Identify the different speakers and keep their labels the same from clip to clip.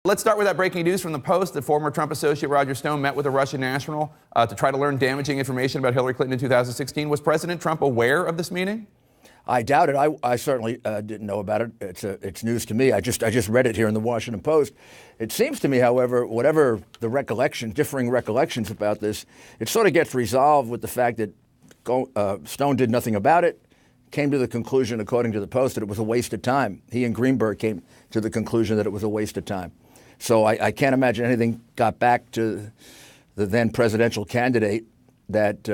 Speaker 1: Let's start with that breaking news from the Post. The former Trump associate Roger Stone met with a Russian national to try to learn damaging information about Hillary Clinton in 2016. Was President Trump aware of this meeting?
Speaker 2: I doubt it. I certainly didn't know about it. It's news to me. I just read it here in the Washington Post. It seems to me, however, whatever the differing recollections about this, it sort of gets resolved with the fact that Stone did nothing about it, came to the conclusion, according to the Post, that it was a waste of time. He and Greenberg came to the conclusion that it was a waste of time. So I can't imagine anything got back to the then presidential candidate that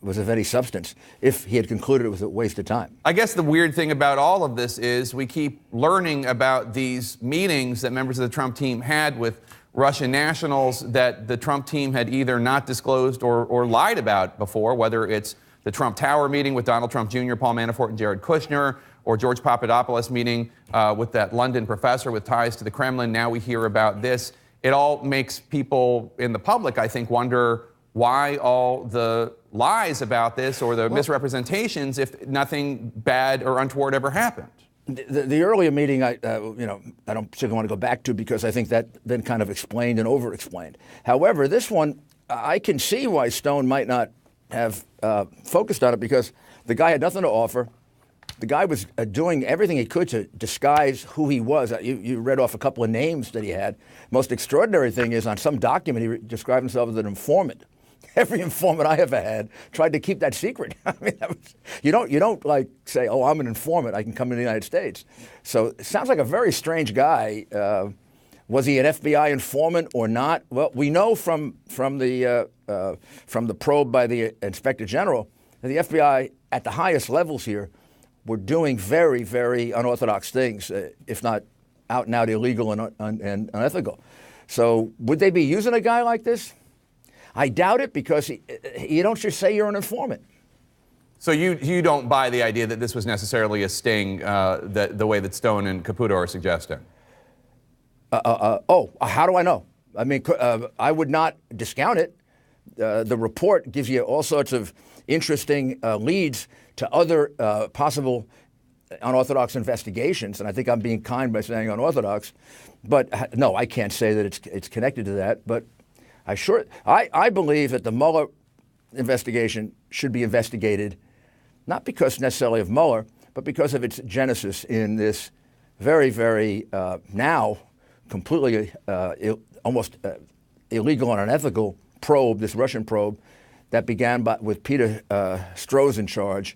Speaker 2: was of any substance if he had concluded it was a waste of time.
Speaker 1: I guess the weird thing about all of this is we keep learning about these meetings that members of the Trump team had with Russian nationals that the Trump team had either not disclosed or lied about before, whether it's the Trump Tower meeting with Donald Trump Jr., Paul Manafort, and Jared Kushner, or George Papadopoulos meeting with that London professor with ties to the Kremlin. Now we hear about this. It all makes people in the public, I think, wonder why all the lies about this or the misrepresentations if nothing bad or untoward ever happened.
Speaker 2: The earlier meeting, I don't particularly want to go back to because I think that then kind of explained and over-explained. However, this one, I can see why Stone might not have focused on it because the guy had nothing to offer. The guy was doing everything he could to disguise who he was. You read off a couple of names that he had. Most extraordinary thing is on some document he described himself as an informant. Every informant I ever had tried to keep that secret. I mean, you don't like say, "Oh, I'm an informant. I can come to the United States." So it sounds like a very strange guy. Was he an FBI informant or not? Well, we know from the probe by the Inspector General that the FBI at the highest levels here were doing very, very unorthodox things, if not out and out illegal and unethical. So would they be using a guy like this? I doubt it because you don't just say you're an informant.
Speaker 1: So you don't buy the idea that this was necessarily a sting the way that Stone and Caputo are suggesting?
Speaker 2: How do I know? I mean, I would not discount it. The report gives you all sorts of interesting leads to other possible unorthodox investigations, and I think I'm being kind by saying unorthodox. But no, I can't say that it's connected to that. But I believe that the Mueller investigation should be investigated, not because necessarily of Mueller, but because of its genesis in this very, very now completely almost illegal and unethical probe, this Russian probe, that began with Peter Strzok's in charge,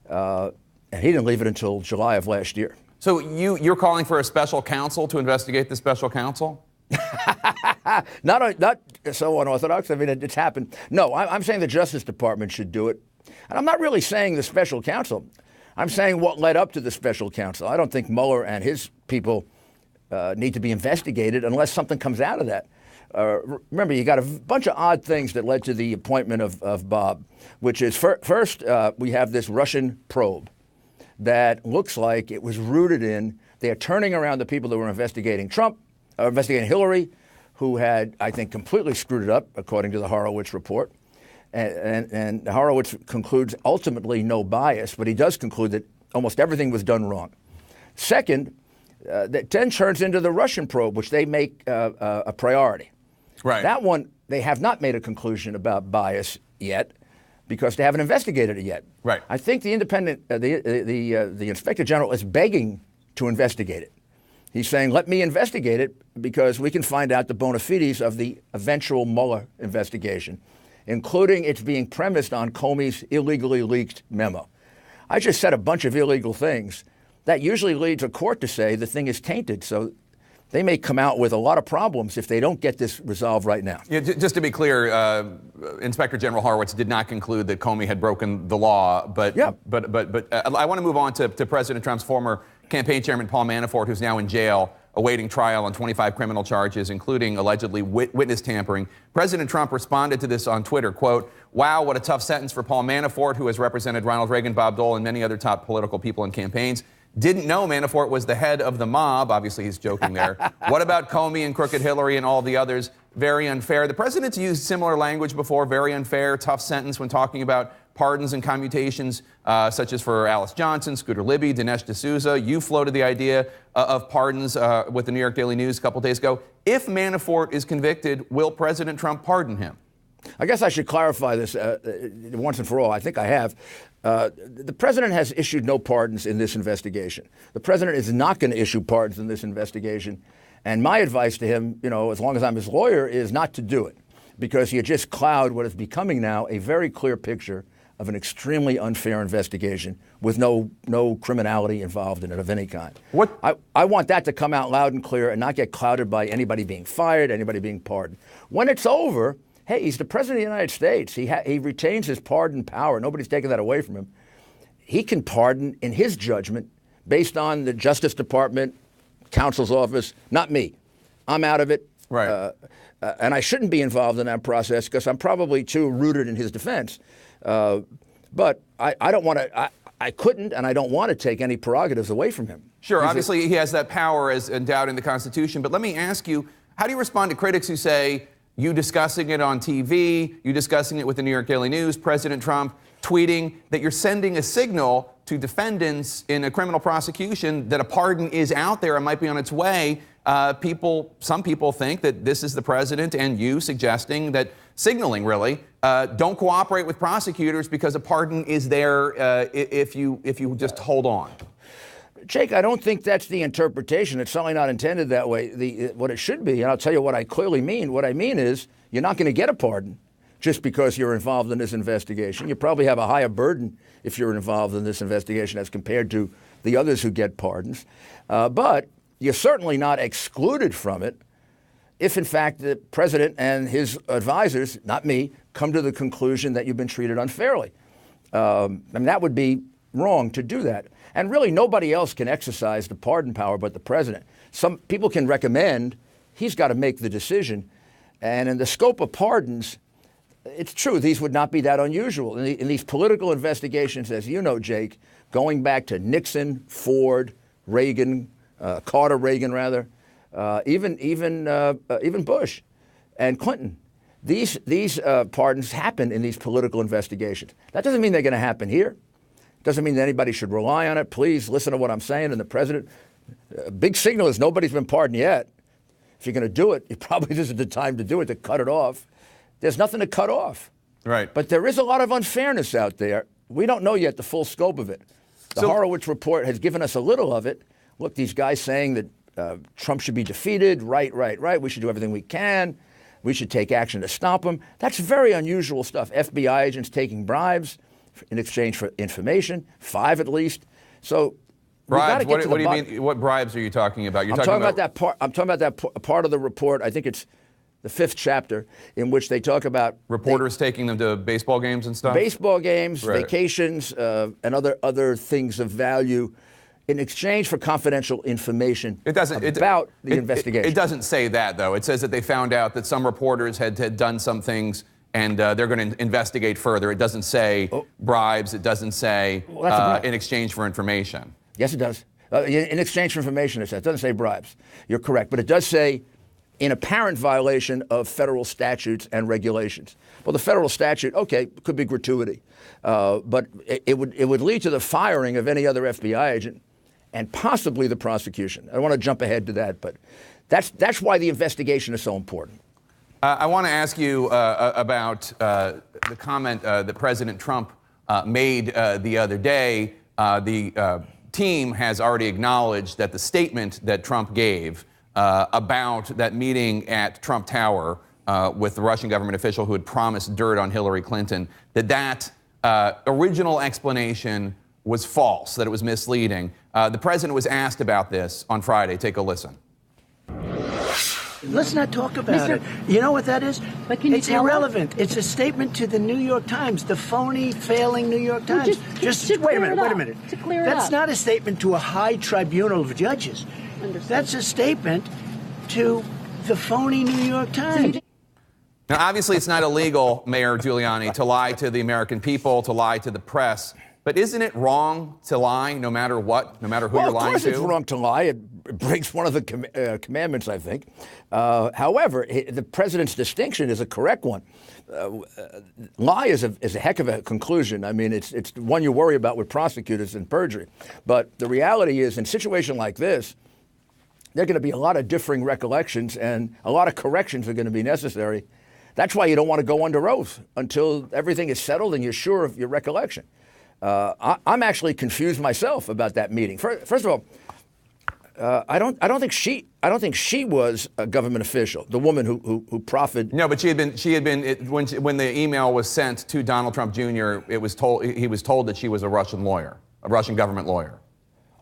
Speaker 2: and he didn't leave it until July of last year.
Speaker 1: So you're calling for a special counsel to investigate the special counsel?
Speaker 2: Not so unorthodox. I mean, it's happened. No, I'm saying the Justice Department should do it. And I'm not really saying the special counsel. I'm saying what led up to the special counsel. I don't think Mueller and his people need to be investigated unless something comes out of that. Remember, you got a bunch of odd things that led to the appointment of Bob, which is first, we have this Russian probe that looks like it was rooted in, they're turning around the people that were investigating Trump, investigating Hillary, who had, I think, completely screwed it up, according to the Horowitz report. And Horowitz concludes ultimately no bias, but he does conclude that almost everything was done wrong. Second, that then turns into the Russian probe, which they make a priority.
Speaker 1: Right.
Speaker 2: That one, they have not made a conclusion about bias yet because they haven't investigated it yet.
Speaker 1: Right.
Speaker 2: I think the independent, the Inspector General is begging to investigate it. He's saying, let me investigate it because we can find out the bona fides of the eventual Mueller investigation, including it's being premised on Comey's illegally leaked memo. I just said a bunch of illegal things. That usually leads a court to say the thing is tainted. So they may come out with a lot of problems if they don't get this resolved right now.
Speaker 1: Yeah, just to be clear, Inspector General Horowitz did not conclude that Comey had broken the law, but I want to move on to President Trump's former campaign chairman, Paul Manafort, who's now in jail awaiting trial on 25 criminal charges, including allegedly witness tampering. President Trump responded to this on Twitter, quote, "Wow, what a tough sentence for Paul Manafort, who has represented Ronald Reagan, Bob Dole, and many other top political people and campaigns. Didn't know Manafort was the head of the mob." Obviously, he's joking there. "What about Comey and Crooked Hillary and all the others? Very unfair." The president's used similar language before, very unfair, tough sentence, when talking about pardons and commutations, such as for Alice Johnson, Scooter Libby, Dinesh D'Souza. You floated the idea of pardons with the New York Daily News a couple days ago. If Manafort is convicted, will President Trump pardon him?
Speaker 2: I guess I should clarify this once and for all. I think I have. The president has issued no pardons in this investigation. The president is not going to issue pardons in this investigation. And my advice to him, as long as I'm his lawyer, is not to do it, because you just cloud what is becoming now a very clear picture of an extremely unfair investigation with no criminality involved in it of any kind. I want that to come out loud and clear and not get clouded by anybody being fired, anybody being pardoned. When it's over, hey, he's the president of the United States. He retains his pardon power. Nobody's taking that away from him. He can pardon in his judgment based on the Justice Department, counsel's office, not me. I'm out of it.
Speaker 1: Right.
Speaker 2: And I shouldn't be involved in that process because I'm probably too rooted in his defense. But I don't want to, I couldn't and I don't want to take any prerogatives away from him.
Speaker 1: Sure, obviously he has that power as endowed in the Constitution. But let me ask you, how do you respond to critics who say, you discussing it on TV, you discussing it with the New York Daily News, President Trump tweeting that you're sending a signal to defendants in a criminal prosecution that a pardon is out there and might be on its way? Some people think that this is the president and you suggesting that, signaling really, don't cooperate with prosecutors because a pardon is there if you just hold on.
Speaker 2: Jake, I don't think that's the interpretation. It's certainly not intended that way. What it should be, and I'll tell you what I clearly mean. What I mean is you're not going to get a pardon just because you're involved in this investigation. You probably have a higher burden if you're involved in this investigation as compared to the others who get pardons. But you're certainly not excluded from it if, in fact, the president and his advisors, not me, come to the conclusion that you've been treated unfairly. That would be wrong to do that. And really, nobody else can exercise the pardon power but the president. Some people can recommend. He's got to make the decision. And in the scope of pardons, it's true, these would not be that unusual. In these political investigations, as you know, Jake, going back to Nixon, Ford, Reagan, Carter Reagan, rather, even Bush and Clinton. These pardons happen in these political investigations. That doesn't mean they're going to happen here. Doesn't mean that anybody should rely on it. Please listen to what I'm saying. And the president, big signal is nobody's been pardoned yet. If you're going to do it, probably this is the time to do it, to cut it off. There's nothing to cut off.
Speaker 1: Right.
Speaker 2: But there is a lot of unfairness out there. We don't know yet the full scope of it. The Horowitz report has given us a little of it. Look, these guys saying that Trump should be defeated, right. We should do everything we can. We should take action to stop him. That's very unusual stuff. FBI agents taking bribes in exchange for information, 5 at least. So
Speaker 1: bribes. What do you mean? What bribes are you talking about?
Speaker 2: I'm talking about that part. I'm talking about that part of the report. I think it's the 5th chapter in which they talk about
Speaker 1: reporters taking them to baseball games and stuff.
Speaker 2: Baseball games,
Speaker 1: right.
Speaker 2: Vacations, and other things of value in exchange for confidential information about the investigation.
Speaker 1: It doesn't say that, though. It says that they found out that some reporters had done some things and they're going to investigate further. It doesn't say bribes. It doesn't say in exchange for information.
Speaker 2: Yes, it does. In exchange for information, it says. It doesn't say bribes. You're correct. But it does say in apparent violation of federal statutes and regulations. Well, the federal statute, okay, could be gratuity. But it would lead to the firing of any other FBI agent and possibly the prosecution. I don't want to jump ahead to that, but that's why the investigation is so important.
Speaker 1: I want to ask you about the comment that President Trump made the other day. The team has already acknowledged that the statement that Trump gave about that meeting at Trump Tower with the Russian government official who had promised dirt on Hillary Clinton, that original explanation was false, that it was misleading. The president was asked about this on Friday. Take a listen.
Speaker 3: Let's not talk about it. You know what that is? It's irrelevant. It's a statement to the New York Times, the phony, failing New York Times. Just wait a minute.
Speaker 4: To clear it
Speaker 3: That's
Speaker 4: up.
Speaker 3: not a statement to a high tribunal of judges.
Speaker 4: Understood.
Speaker 3: That's a statement to the phony New York Times.
Speaker 1: Now, obviously, it's not illegal, Mayor Giuliani, to lie to the American people, to lie to the press. But isn't it wrong to lie no matter what, no matter who you're lying to?
Speaker 2: Of course it's wrong to lie. It breaks one of the commandments, I think. However, the president's distinction is a correct one. Lie is a heck of a conclusion. I mean, it's one you worry about with prosecutors and perjury. But the reality is, in a situation like this, there are going to be a lot of differing recollections, and a lot of corrections are going to be necessary. That's why you don't want to go under oath until everything is settled and you're sure of your recollection. I'm actually confused myself about that meeting. First of all, I don't think she was a government official. The woman who profited.
Speaker 1: No, but she had been when the email was sent to Donald Trump Jr. He was told that she was a Russian lawyer, a Russian government lawyer.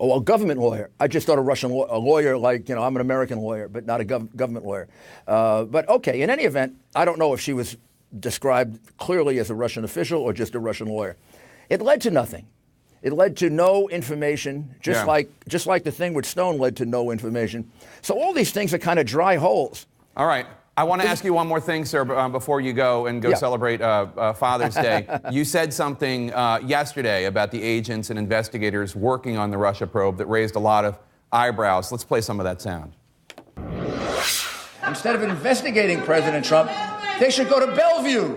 Speaker 2: Oh, a government lawyer. I just thought a Russian lawyer, like, I'm an American lawyer, but not a government lawyer. But okay, in any event, I don't know if she was described clearly as a Russian official or just a Russian lawyer. It led to nothing. It led to no information, just like the thing with Stone led to no information. So all these things are kind of dry holes.
Speaker 1: All right. I want to ask you one more thing, sir, before you go celebrate Father's Day. You said something yesterday about the agents and investigators working on the Russia probe that raised a lot of eyebrows. Let's play some of that sound.
Speaker 2: Instead of investigating President Trump, they should go to Bellevue.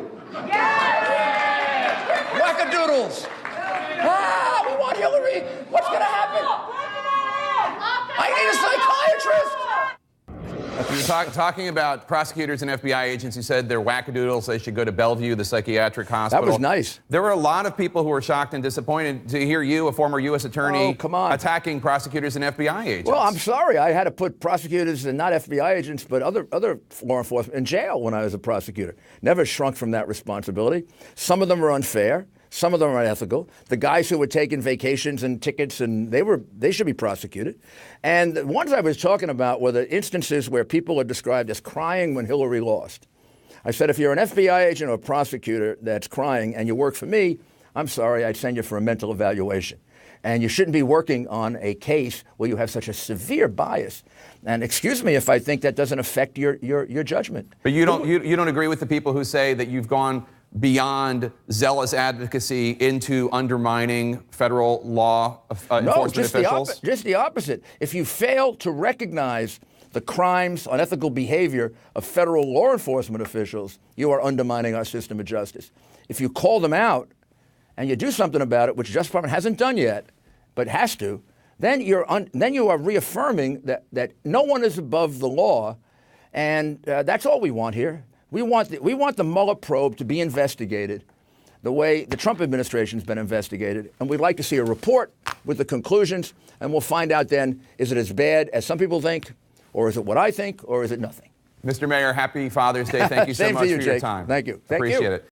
Speaker 2: Wackadoodles. We want Hillary. What's going to happen? I need a psychiatrist.
Speaker 1: You were talking about prosecutors and FBI agents who said they're wackadoodles. They should go to Bellevue, the psychiatric hospital.
Speaker 2: That was nice.
Speaker 1: There were a lot of people who were shocked and disappointed to hear you, a former U.S. attorney, attacking prosecutors and FBI agents.
Speaker 2: Well, I'm sorry. I had to put prosecutors and not FBI agents, but other law enforcement in jail when I was a prosecutor. Never shrunk from that responsibility. Some of them were unfair. Some of them are unethical. The guys who were taking vacations and tickets, and they should be prosecuted. And the ones I was talking about were the instances where people are described as crying when Hillary lost. I said, if you're an FBI agent or a prosecutor that's crying and you work for me, I'm sorry, I'd send you for a mental evaluation. And you shouldn't be working on a case where you have such a severe bias. And excuse me if I think that doesn't affect your judgment.
Speaker 1: But you don't agree with the people who say that you've gone beyond zealous advocacy into undermining federal law enforcement officials?
Speaker 2: Just the opposite. If you fail to recognize the crimes, unethical behavior of federal law enforcement officials, you are undermining our system of justice. If you call them out and you do something about it, which the Justice Department hasn't done yet, but has to, then you are reaffirming that no one is above the law, and that's all we want here. We want the Mueller probe to be investigated the way the Trump administration has been investigated, and we'd like to see a report with the conclusions, and we'll find out then, is it as bad as some people think, or is it what I think, or is it nothing?
Speaker 1: Mr. Mayor, happy Father's Day. Thank you so much for your time.
Speaker 2: Thank you.
Speaker 1: Appreciate it.